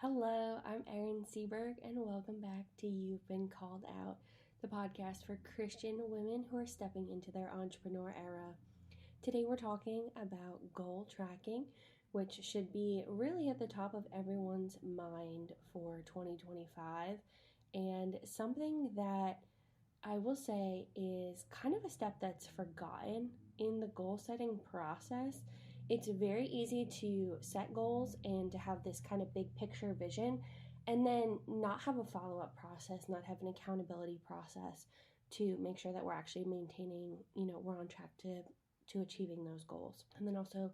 Hello, I'm Erin Seberg, and welcome back to You've Been Called Out, the podcast for Christian women who are stepping into their entrepreneur era. Today we're talking about goal tracking, which should be really at the top of everyone's mind for 2025, and something that I will say is kind of a step that's forgotten in the goal setting process. It's very easy to set goals and to have this kind of big picture vision and then not have a follow-up process, not have an accountability process to make sure that we're actually maintaining, we're on track to achieving those goals. And then also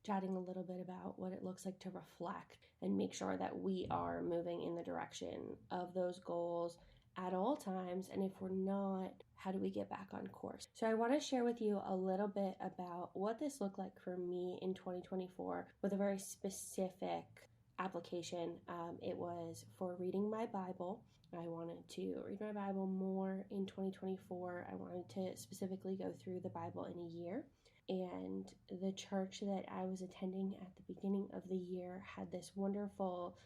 chatting a little bit about what it looks like to reflect and make sure that we are moving in the direction of those goals at all times, and if we're not, how do we get back on course? So I want to share with you a little bit about what this looked like for me in 2024 with a very specific application. It was for reading my Bible. I wanted to read my Bible more in 2024. I wanted to specifically go through the Bible in a year. And the church that I was attending at the beginning of the year had this wonderful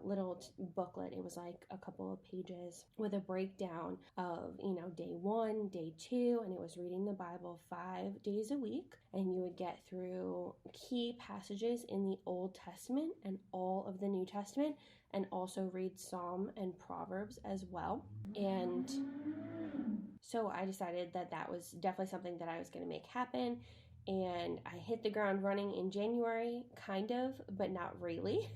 little booklet. It was like a couple of pages with a breakdown of, day 1, day 2, and it was reading the Bible 5 days a week. And you would get through key passages in the Old Testament and all of the New Testament, and also read Psalm and Proverbs as well. And so I decided that that was definitely something that I was going to make happen. And I hit the ground running in January, kind of, but not really.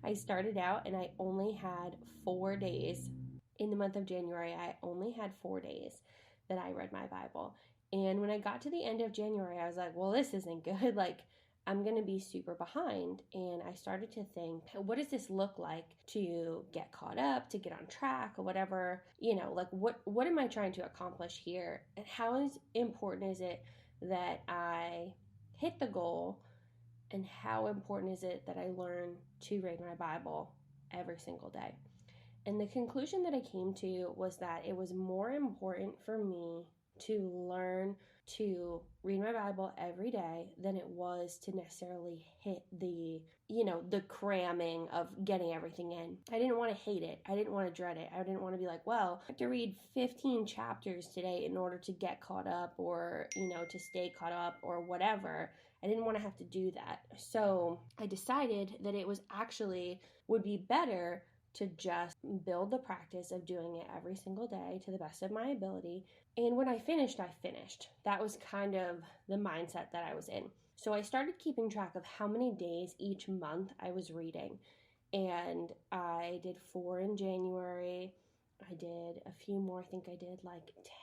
I started out and I only had 4 days. In the month of January, I only had 4 days that I read my Bible. And when I got to the end of January, I was like, well, this isn't good. I'm going to be super behind. And I started to think, what does this look like to get caught up, to get on track or whatever? What am I trying to accomplish here? And how important is it that I hit the goal, and how important is it that I learn to read my Bible every single day? And the conclusion that I came to was that it was more important for me to learn to read my Bible every day than it was to necessarily hit the cramming of getting everything in. I didn't want to hate it. I didn't want to dread it. I didn't want to be like, well, I have to read 15 chapters today in order to get caught up or, to stay caught up or whatever. I didn't want to have to do that. So I decided that it would be better to just build the practice of doing it every single day to the best of my ability. And when I finished, I finished. That was kind of the mindset that I was in. So I started keeping track of how many days each month I was reading. And I did 4 in January. I did a few more. I think I did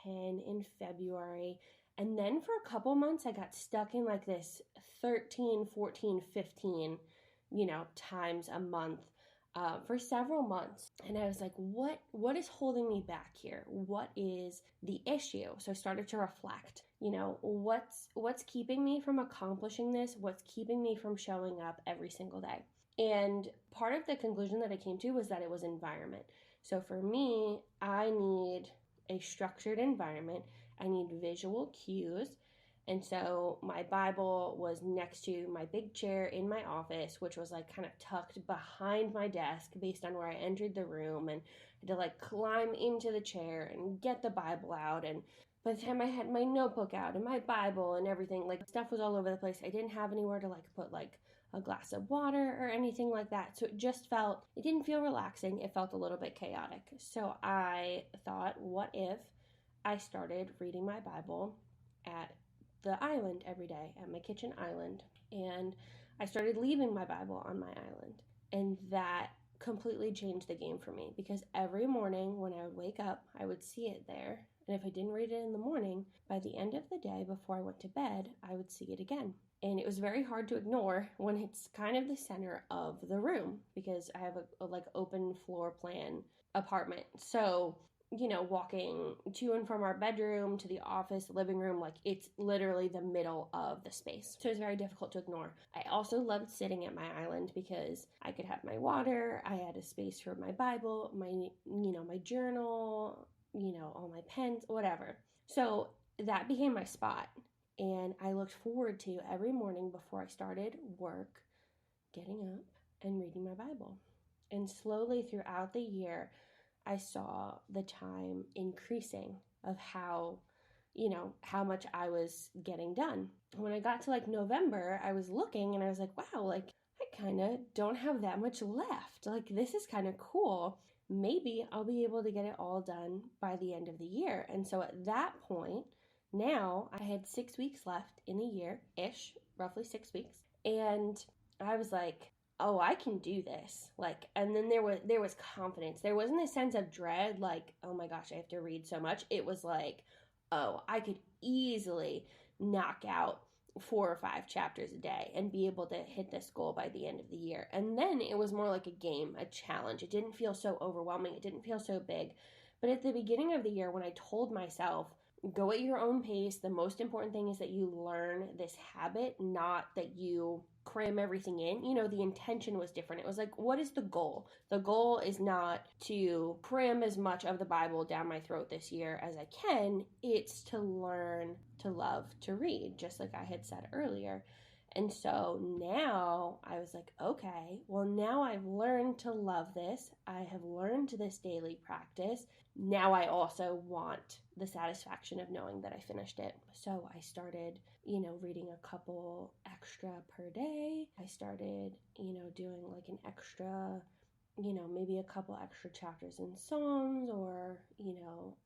10 in February. And then for a couple months, I got stuck in this 13, 14, 15, times a month. For several months. And I was like, what is holding me back here? What is the issue? So I started to reflect, what's keeping me from accomplishing this? What's keeping me from showing up every single day? And part of the conclusion that I came to was that it was environment. So for me, I need a structured environment. I need visual cues. And so my Bible was next to my big chair in my office, which was kind of tucked behind my desk based on where I entered the room, and I had to climb into the chair and get the Bible out. And by the time I had my notebook out and my Bible and everything, stuff was all over the place. I didn't have anywhere to put a glass of water or anything like that. So it didn't feel relaxing. It felt a little bit chaotic. So I thought, what if I started reading my Bible at the island every day, at my kitchen island, and I started leaving my Bible on my island. And that completely changed the game for me, because every morning when I would wake up, I would see it there. And if I didn't read it in the morning, by the end of the day before I went to bed, I would see it again. And it was very hard to ignore when it's kind of the center of the room, because I have a open floor plan apartment. So walking to and from our bedroom to the office, living room, it's literally the middle of the space. So it's very difficult to ignore. I also loved sitting at my island because I could have my water. I had a space for my Bible, my journal, all my pens, whatever. So that became my spot. And I looked forward to every morning before I started work, getting up and reading my Bible. And slowly throughout the year, I saw the time increasing of how much I was getting done. When I got to like November, I was looking and I was like, wow, like I kind of don't have that much left. Like this is kind of cool. Maybe I'll be able to get it all done by the end of the year. And so at that point, now I had 6 weeks left in the year ish, roughly 6 weeks. And I was like, oh, I can do this. Like, and then there was confidence. There wasn't a sense of dread, like, oh my gosh, I have to read so much. It was like, oh, I could easily knock out 4 or 5 chapters a day and be able to hit this goal by the end of the year. And then it was more like a game, a challenge. It didn't feel so overwhelming. It didn't feel so big. But at the beginning of the year, when I told myself, go at your own pace, the most important thing is that you learn this habit, not that you cram everything in. The intention was different. It was like, what is the goal? The goal is not to cram as much of the Bible down my throat this year as I can. It's to learn to love to read, just like I had said earlier. And so now I was like, okay, well, now I've learned to love this. I have learned this daily practice. Now I also want the satisfaction of knowing that I finished it. So I started, reading a couple extra per day. I started, doing like an extra, maybe a couple extra chapters in Psalms or,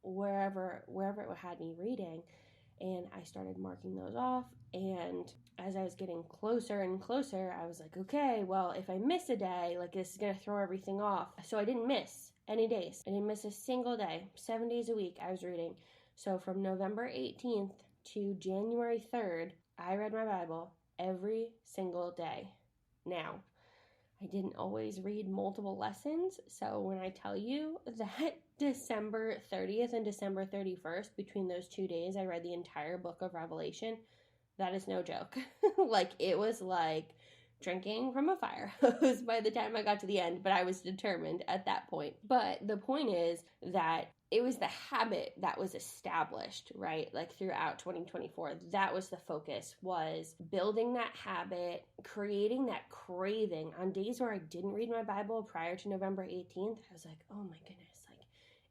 wherever it had me reading. And I started marking those off. And as I was getting closer and closer, I was like, okay, well, if I miss a day, like this is going to throw everything off. So I didn't miss any days. I didn't miss a single day. 7 days a week I was reading. So from November 18th to January 3rd, I read my Bible every single day. Now, I didn't always read multiple lessons, so when I tell you that December 30th and December 31st, between those 2 days, I read the entire book of Revelation, that is no joke. Like, it was like drinking from a fire hose by the time I got to the end, but I was determined at that point. But the point is that it was the habit that was established, right? Like throughout 2024, that was the focus, was building that habit, creating that craving. On days where I didn't read my Bible prior to November 18th, I was like, oh my goodness, like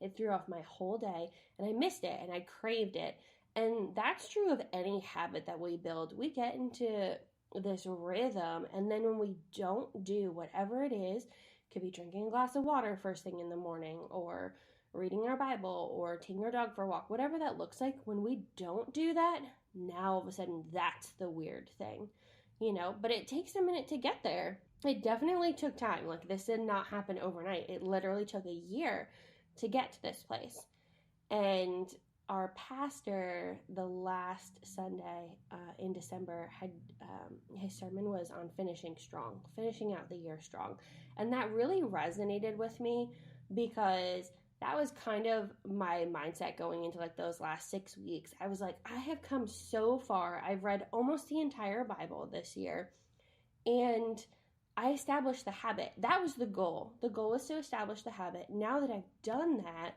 it threw off my whole day and I missed it and I craved it. And that's true of any habit that we build. We get into this rhythm, and then when we don't do whatever it is, could be drinking a glass of water first thing in the morning, or reading our Bible, or taking our dog for a walk, whatever that looks like, when we don't do that, now all of a sudden that's the weird thing, but it takes a minute to get there. It definitely took time. Like, this did not happen overnight. It literally took a year to get to this place. And our pastor, the last Sunday in December, had his sermon was on finishing strong, finishing out the year strong. And that really resonated with me, because that was kind of my mindset going into like those last 6 weeks. I was like, I have come so far. I've read almost the entire Bible this year, and I established the habit. That was the goal. The goal was to establish the habit. Now that I've done that,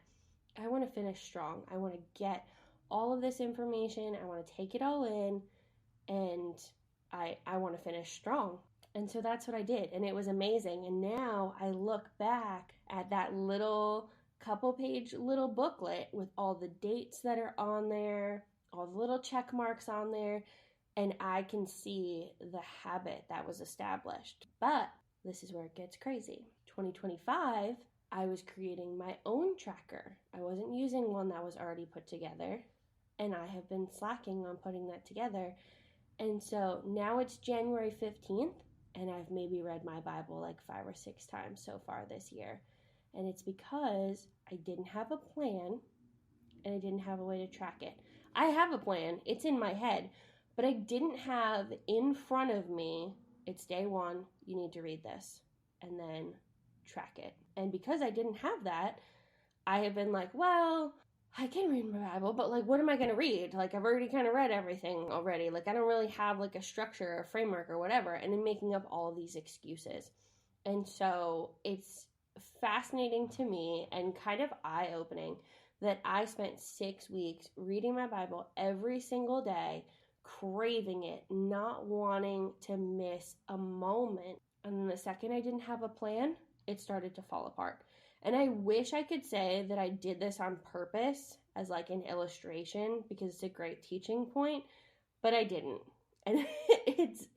I want to finish strong. I want to get all of this information. I want to take it all in, and I want to finish strong. And so that's what I did, and it was amazing. And now I look back at that little couple page little booklet with all the dates that are on there, all the little check marks on there, and I can see the habit that was established. But this is where it gets crazy. 2025, I was creating my own tracker. I wasn't using one that was already put together, and I have been slacking on putting that together. And so now it's January 15th, and I've maybe read my Bible like 5 or 6 times so far this year. And it's because I didn't have a plan, and I didn't have a way to track it. I have a plan. It's in my head. But I didn't have in front of me, it's day 1, you need to read this, and then track it. And because I didn't have that, I have been like, well, I can read my Bible, but like, what am I going to read? Like, I've already kind of read everything already. Like, I don't really have like a structure or a framework or whatever. And I'm making up all of these excuses. And so it's fascinating to me and kind of eye-opening that I spent 6 weeks reading my Bible every single day, craving it, not wanting to miss a moment. And then the second I didn't have a plan, it started to fall apart. And I wish I could say that I did this on purpose as like an illustration because it's a great teaching point, but I didn't. And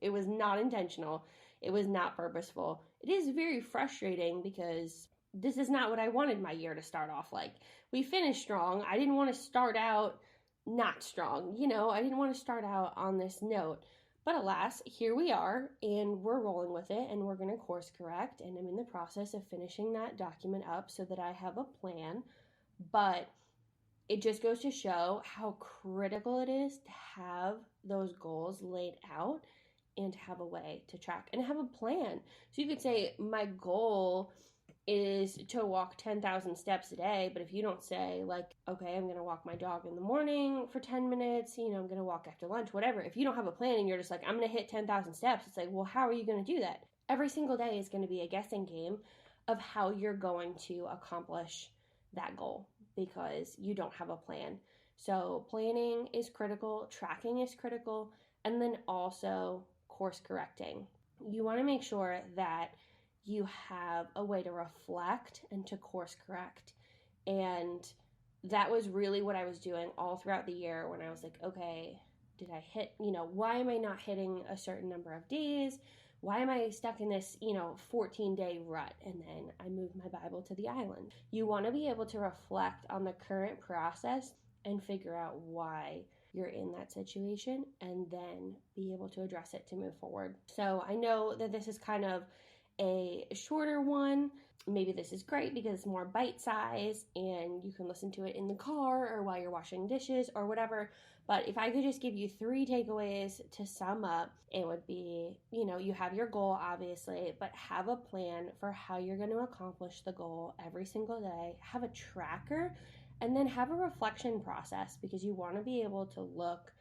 it was not intentional. It was not purposeful. It is very frustrating because this is not what I wanted my year to start off like. We finished strong. I didn't want to start out not strong. I didn't want to start out on this note. But alas, here we are, and we're rolling with it, and we're going to course correct. And I'm in the process of finishing that document up so that I have a plan. But it just goes to show how critical it is to have those goals laid out and to have a way to track and have a plan. So you could say, my goal is to walk 10,000 steps a day. But if you don't say, like, okay, I'm going to walk my dog in the morning for 10 minutes, I'm going to walk after lunch, whatever. If you don't have a plan and you're just like, I'm going to hit 10,000 steps, it's like, well, how are you going to do that? Every single day is going to be a guessing game of how you're going to accomplish that goal because you don't have a plan. So planning is critical, tracking is critical, and then also course correcting. You want to make sure that you have a way to reflect and to course correct. And that was really what I was doing all throughout the year when I was like, okay, did I hit, why am I not hitting a certain number of days? Why am I stuck in this, 14-day rut? And then I moved my Bible to the island. You want to be able to reflect on the current process and figure out why you're in that situation and then be able to address it to move forward. So I know that this is kind of a shorter one. Maybe this is great because it's more bite-sized and you can listen to it in the car or while you're washing dishes or whatever. But if I could just give you 3 takeaways to sum up, it would be, you have your goal, obviously, but have a plan for how you're going to accomplish the goal every single day. Have a tracker and then have a reflection process because you want to be able to look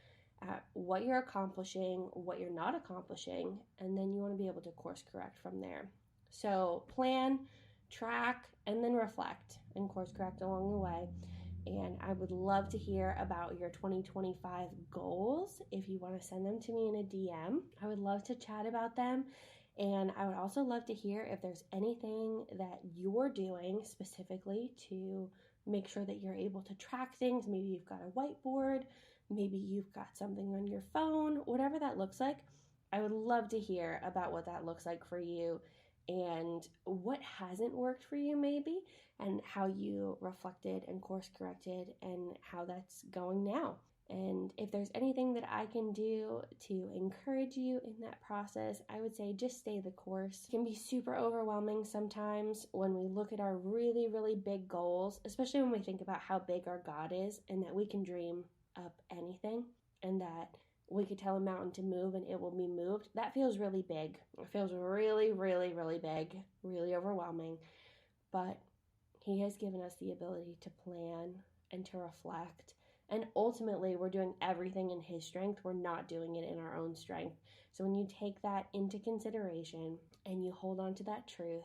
at what you're accomplishing, what you're not accomplishing, and then you want to be able to course correct from there. So plan, track, and then reflect and course correct along the way. And I would love to hear about your 2025 goals. If you want to send them to me in a DM, I would love to chat about them. And I would also love to hear if there's anything that you're doing specifically to make sure that you're able to track things. Maybe you've got a whiteboard, maybe you've got something on your phone, whatever that looks like. I would love to hear about what that looks like for you and what hasn't worked for you maybe, and how you reflected and course corrected and how that's going now. And if there's anything that I can do to encourage you in that process, I would say just stay the course. It can be super overwhelming sometimes when we look at our really, really big goals, especially when we think about how big our God is and that we can dream up anything and that we could tell a mountain to move and it will be moved. That feels really big. It feels really, really, really big, really overwhelming. But He has given us the ability to plan and to reflect. And ultimately, we're doing everything in His strength. We're not doing it in our own strength. So when you take that into consideration and you hold on to that truth,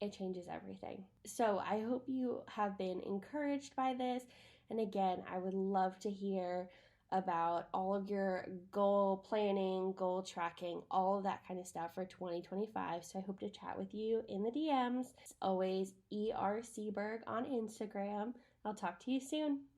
it changes everything. So I hope you have been encouraged by this. And again, I would love to hear about all of your goal planning, goal tracking, all of that kind of stuff for 2025. So I hope to chat with you in the DMs. As always, ER Seberg on Instagram. I'll talk to you soon.